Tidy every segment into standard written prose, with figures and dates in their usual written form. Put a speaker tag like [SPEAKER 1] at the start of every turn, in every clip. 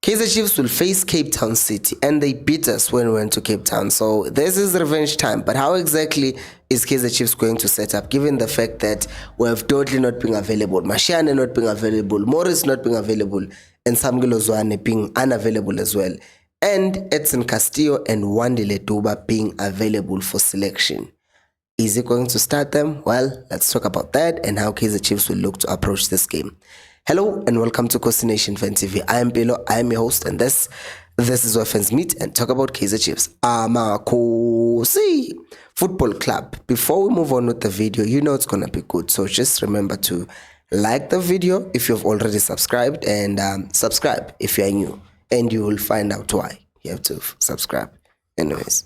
[SPEAKER 1] Kaizer Chiefs will face Cape Town City, and they beat us when we went to Cape Town. So this is revenge time. But how exactly is Kaizer Chiefs going to set up, given the fact that we have Dudley not being available, Mashane not being available, Morris not being available, and Samgilo Zwane being unavailable as well, and Edson Castillo and Wandile Duba being available for selection? Is it going to start them? Well, let's talk about that and how Kaizer Chiefs will look to approach this game. Hello and welcome to Khosi Nation Fan TV. I am Bilo, I am your host, and this is where fans meet and talk about Kaizer Chiefs. Khosi Football Club. Before we move on with the video, you know it's gonna be good, so just remember to like the video if you've already subscribed, and subscribe if you are new, and you will find out why you have to subscribe. Anyways,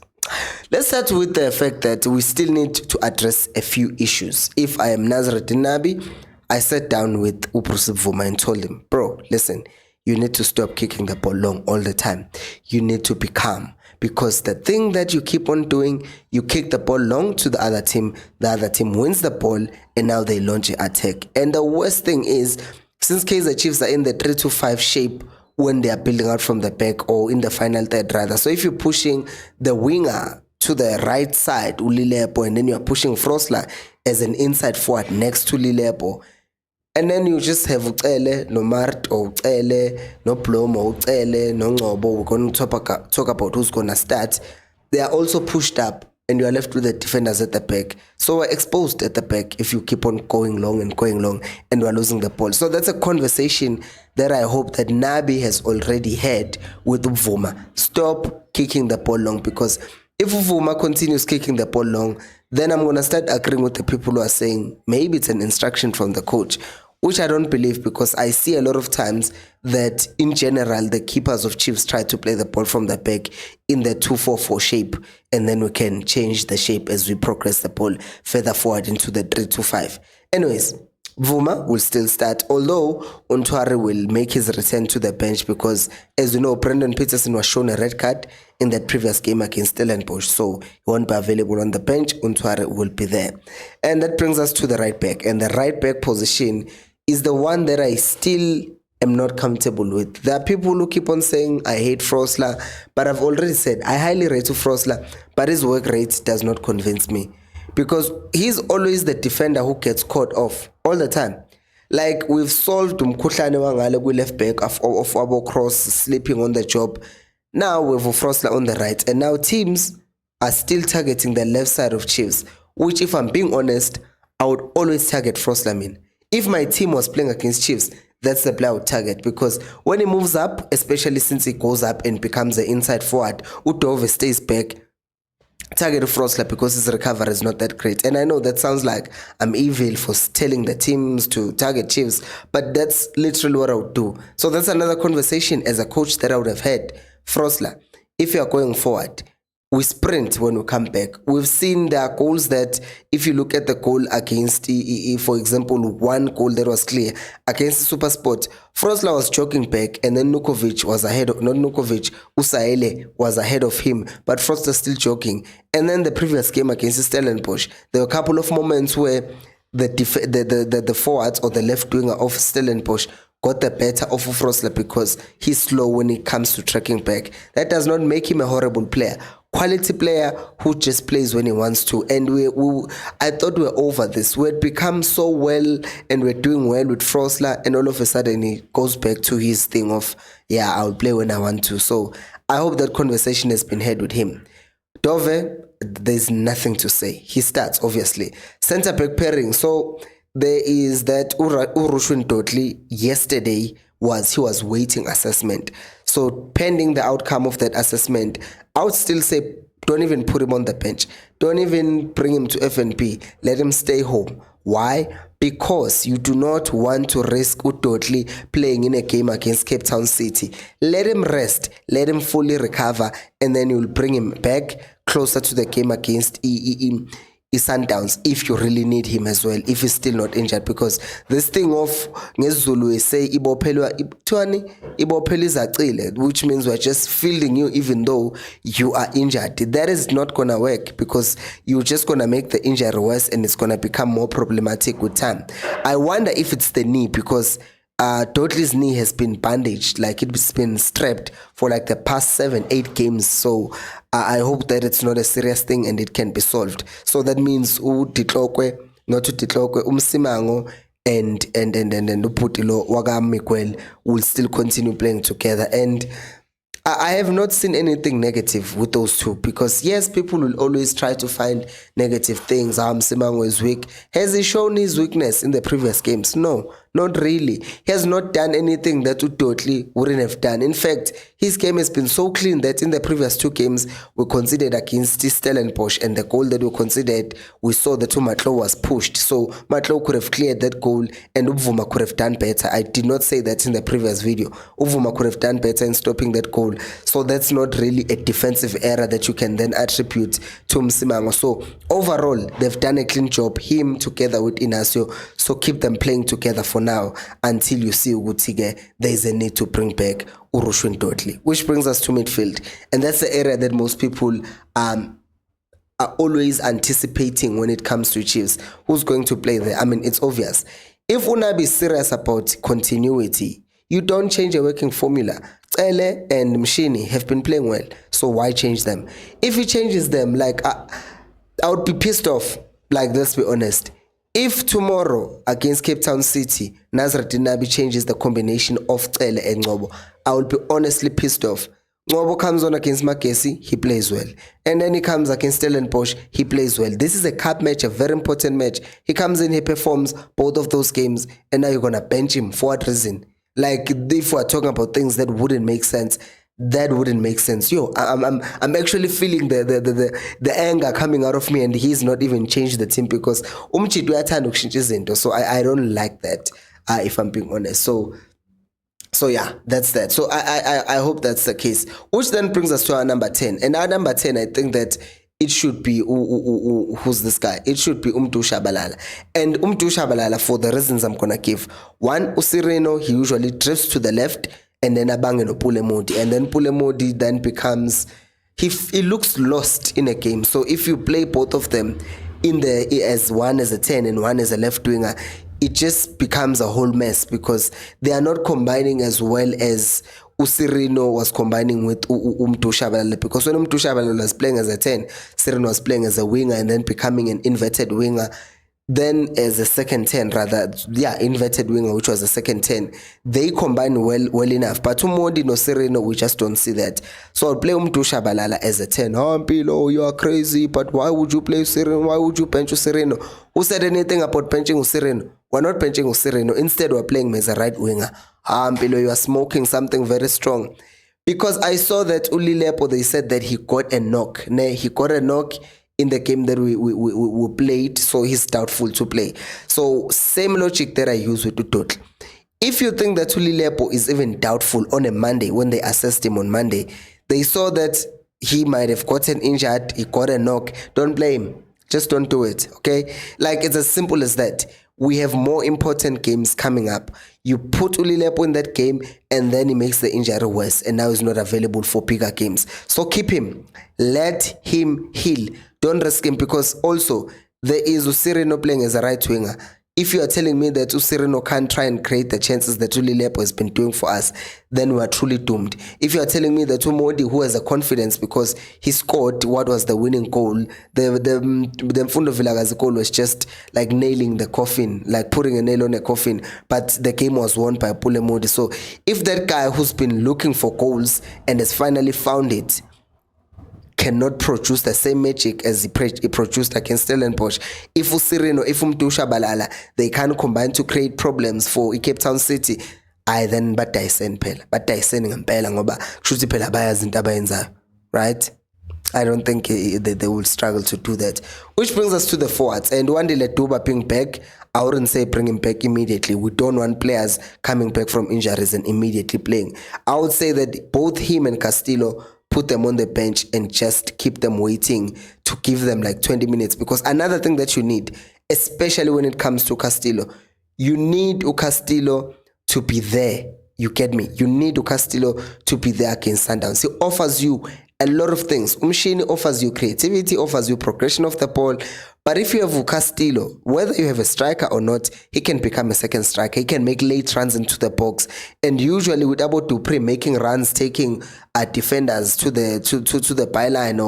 [SPEAKER 1] let's start with the fact that we still need to address a few issues. If I am Nazareth Nabi, I sat down with Uprusip Vuma and told him, bro, listen, you need to stop kicking the ball long all the time. You need to be calm, because the thing that you keep on doing, you kick the ball long to the other team wins the ball, and now they launch an attack. And the worst thing is, since Kaizer Chiefs are in the 3-5 shape when they are building out from the back, or in the final third rather, so if you're pushing the winger to the right side, Ulilepo, and then you're pushing Frosler as an inside forward next to Lilepo, and then you just have Ucele, no Mart, or Ucele, no Plomo, Ucele, no Ngobo. We're going to talk about who's going to start. They are also pushed up, and you are left with the defenders at the back. So we're exposed at the back if you keep on going long, and we're losing the ball. So that's a conversation that I hope that Nabi has already had with Vuma. Stop kicking the ball long, because if Vuma continues kicking the ball long, then I'm going to start agreeing with the people who are saying maybe it's an instruction from the coach, which I don't believe, because I see a lot of times that in general the keepers of Chiefs try to play the ball from the back in the 2-4-4 shape, and then we can change the shape as we progress the ball further forward into the 3-5. Anyways, Vuma will still start, although Untwari will make his return to the bench, because as you know, Brendan Peterson was shown a red card in that previous game against Stellenbosch, so he won't be available on the bench. Untwari will be there. And that brings us to the right back, and the right back position is the one that I still am not comfortable with. There are people who keep on saying I hate Frosler, but I've already said I highly rate Frosler, but his work rate does not convince me, because he's always the defender who gets caught off all the time. Like, we've solved Umkhuhlane Wangale with left back of Abo Cross sleeping on the job. Now we have Frosler on the right, and now teams are still targeting the left side of Chiefs, which, if I'm being honest, I would always target Frosler. If my team was playing against Chiefs, that's the player I would target, because when he moves up, especially since he goes up and becomes the inside forward, Udove stays back, target Frosler, because his recovery is not that great. And I know that sounds like I'm evil for telling the teams to target Chiefs, but that's literally what I would do. So that's another conversation as a coach that I would have had. Frosler, if you are going forward, we sprint when we come back. We've seen there are goals that, if you look at the goal against, for example, one goal that was clear against SuperSport, Frosler was jogging back, and then Nukovic was ahead of, not Nukovic, Usaele was ahead of him, but Frosler still jogging. And then the previous game against Stellenbosch, there were a couple of moments where the forwards or the left winger of Stellenbosch got the better of Frosler, because he's slow when it comes to tracking back. That does not make him a horrible player. Quality player who just plays when he wants to. And I thought we were over this. We had become so well, and we're doing well with Frosler, and all of a sudden he goes back to his thing of, yeah, I'll play when I want to. So I hope that conversation has been had with him. Dove, there's nothing to say. He starts, obviously. Centre back pairing. So there is that Urushun Dudley yesterday he was waiting assessment. So pending the outcome of that assessment, I would still say don't even put him on the bench. Don't even bring him to FNP. Let him stay home. Why? Because you do not want to risk Udodli playing in a game against Cape Town City. Let him rest. Let him fully recover, and then you'll bring him back closer to the game against Sundowns if you really need him as well, if he's still not injured, because this thing of ngesiZulu say which means we're just fielding you even though you are injured. That is not gonna work, because you're just gonna make the injury worse, and it's gonna become more problematic with time. I wonder if it's the knee, because Dudley's knee has been bandaged, like it's been strapped for like the past 7-8 games. So I hope that it's not a serious thing and it can be solved. So that means Ditlokwe, not to Ditlokwe, Umsimango and Uputilo Waga Mikwel will still continue playing together. And I have not seen anything negative with those two, because yes, people will always try to find negative things. Simango is weak. Has he shown his weakness in the previous games? No, not really. He has not done anything that Udodli wouldn't have done. In fact, his game has been so clean that in the previous 2 games we considered against Stellenbosch, and the goal that we considered, we saw that Matlo was pushed. So Matlo could have cleared that goal and Uvuma could have done better. I did not say that in the previous video. Uvuma could have done better in stopping that goal. So that's not really a defensive error that you can then attribute to Msimango. So overall, they've done a clean job, him together with Inacio. So keep them playing together for now until you see Ugutige there is a need to bring back Urushwin Dudley. Which brings us to midfield. And that's the area that most people are always anticipating when it comes to Chiefs. Who's going to play there? I mean, it's obvious. If Unabi is serious about continuity, you don't change a working formula. Tsele and Mshini have been playing well, so why change them? If he changes them, like I would be pissed off. Like, let's be honest. If tomorrow against Cape Town City, Nazareth Nabi changes the combination of Tsele and Ngobo, I will be honestly pissed off. Ngobo comes on against Makesi, he plays well. And then he comes against Stellenbosch, he plays well. This is a cup match, a very important match. He comes in, he performs both of those games, and now you're going to bench him for what reason? Like, if we're talking about things that wouldn't make sense, that wouldn't make sense. Yo, I'm actually feeling the anger coming out of me, and he's not even changed the team, because so I don't like that, if I'm being honest. So yeah, that's that. So I hope that's the case. Which then brings us to our number 10. And our number 10, I think that it should be who's this guy? It should be Umtu Shabalala. And Umtu Shabalala, for the reasons I'm gonna give. One, Usireno, he usually drifts to the left, and then Abangeno Pulemodi. And then Pulemodi then becomes, he looks lost in a game. So if you play both of them as one as a 10 and one as a left winger, it just becomes a whole mess, because they are not combining as well as Usirino was combining with Umtu Shabalala. Because when Umtu Shabalala was playing as a 10, Sirino was playing as a winger and then becoming an inverted winger. Then as a second 10, rather, yeah, inverted winger, which was a second 10, they combine well enough. But Umodi no Sirino, we just don't see that. So I'll play Umtu Shabalala as a 10. Oh, Mpilo, you are crazy, but why would you play Sirino? Why would you bench Sirino? Who said anything about benching Sirino? We're not benching Sirino. Instead, we're playing him as a right winger. Mpilo, you are smoking something very strong. Because I saw that Ulilepo, they said that he got a knock. He got a knock in the game that we played, so he's doubtful to play. So same logic that I use with Udodli. If you think that Ulilepo is even doubtful on a Monday, when they assessed him on Monday, they saw that he might have gotten injured, he got a knock, don't play him. Just don't do it, okay? Like, it's as simple as that. We have more important games coming up. You put Ulilepo in that game, and then he makes the injury worse, and now he's not available for bigger games. So keep him. Let him heal. Don't risk him, because also there is Usirino playing as a right winger. If you are telling me that Usirino can't try and create the chances that Ulilepo has been doing for us, then we are truly doomed. If you are telling me that Umodi, who has a confidence because he scored what was the winning goal, the Mfundo Vilakazi goal was just like nailing the coffin, like putting a nail on a coffin, but the game was won by Pulemodi. So if that guy who's been looking for goals and has finally found it cannot produce the same magic as he produced against Stellenbosch, if Usirino, if Umtu Shabalala, they can't combine to create problems for Cape Town City, then batayisen phela, batayisen ngempela ngoba kushuthi phela bayazi into abayenzayo, right? I don't think they will struggle to do that. Which brings us to the forwards. And Wandile Duba being back, I wouldn't say bring him back immediately. We don't want players coming back from injuries and immediately playing. I would say that both him and Castillo, put them on the bench and just keep them waiting to give them like 20 minutes. Because another thing that you need, especially when it comes to Castillo, you need Castillo to be there. You get me? You need Castillo to be there against Sundowns. He offers you a lot of things. Umshini offers you creativity, offers you progression of the ball, But if you have Castillo, whether you have a striker or not, he can become a second striker. He can make late runs into the box. And usually with Abo Dupre making runs, taking defenders to the byline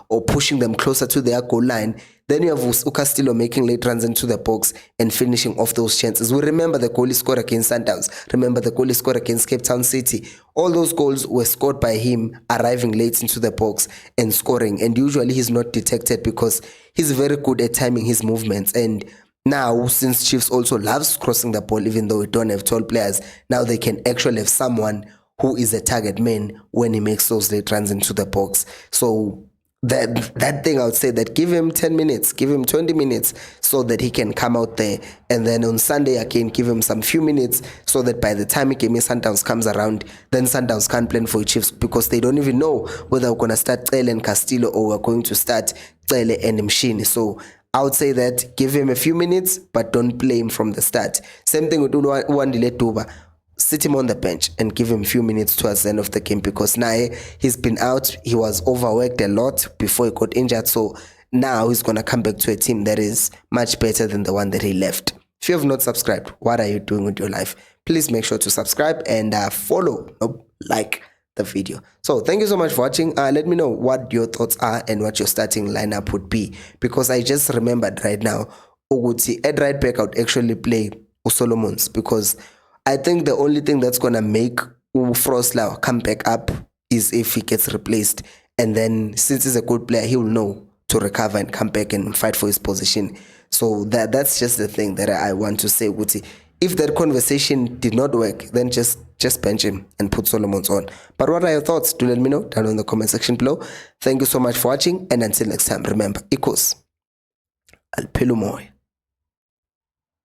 [SPEAKER 1] or pushing them closer to their goal line, then you have Castillo making late runs into the box and finishing off those chances. We remember the goal he scored against Sundowns. Remember the goal he scored against Cape Town City. All those goals were scored by him arriving late into the box and scoring. And usually he's not detected because he's very good at timing his movements. And now, since Chiefs also loves crossing the ball, even though we don't have tall players, now they can actually have someone who is a target man when he makes those late runs into the box. So that thing, I would say that give him 10 minutes, give him 20 minutes so that he can come out there. And then on Sunday again, give him some few minutes so that by the time game Sundowns comes around, then Sundowns can't plan for Chiefs because they don't even know whether we're going to start Cele and Castillo or we're going to start Cele and Mshini. So I would say that give him a few minutes, but don't play him from the start. Same thing with Wandile Duba. Sit him on the bench and give him a few minutes towards the end of the game because now he's been out. He was overworked a lot before he got injured. So now he's going to come back to a team that is much better than the one that he left. If you have not subscribed, what are you doing with your life? Please make sure to subscribe and follow, like the video. So thank you so much for watching. Let me know what your thoughts are and what your starting lineup would be, because I just remembered right now Uguti at right back I would actually play Solomons, because I think the only thing that's gonna make Froslau come back up is if he gets replaced, and then since he's a good player, he will know to recover and come back and fight for his position. So that's just the thing that I want to say, Uguti. If that conversation did not work, then just bench him and put Solomons on. But what are your thoughts? Do let me know down in the comment section below. Thank you so much for watching, and until next time, remember, equals Alpelumoy.